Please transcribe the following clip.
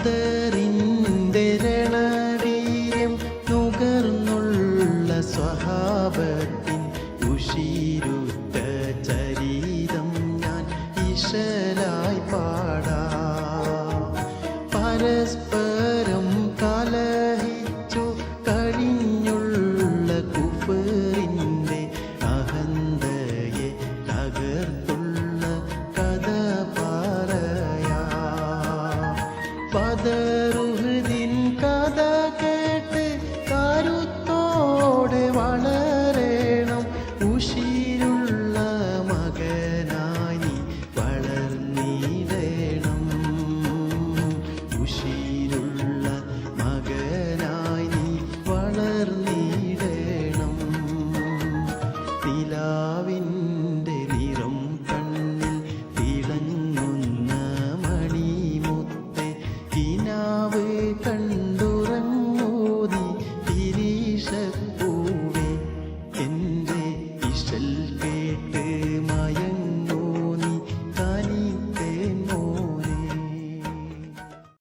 ബദറിൻ്റെ രണവീര്യം നുകർന്നുള്ള സ്വഹാബത്തിൻ ഉശിരുറ്റ ചരിതം ഞാൻ ഇശലായി പാടാം. പരസ്പരം കലഹിച്ചു കഴിഞ്ഞുള്ള കുഫറിൻ്റെ അഹന്തയെ തകർത്തുള്ള കഥ പറയാം. ബദറുഹ്ദിൻ കഥ കേട്ട് കരുത്തോടെ വളരണം. ഉശിരുള്ള മകനായി വളർന്നിടണം. ഉശിരുള്ള മകനായി വളർന്നിടണം. നിലാവിൻ്റെ നിറം കണ്ണിൽ തിളങ്ങുന്ന മണിമുത്തെ കിനാവ് കണ്ടുറങ്ങൂതി തിരീശപ്പൂവേ എൻ്റെ ഇശൽ കേട്ട് മയങ്ങ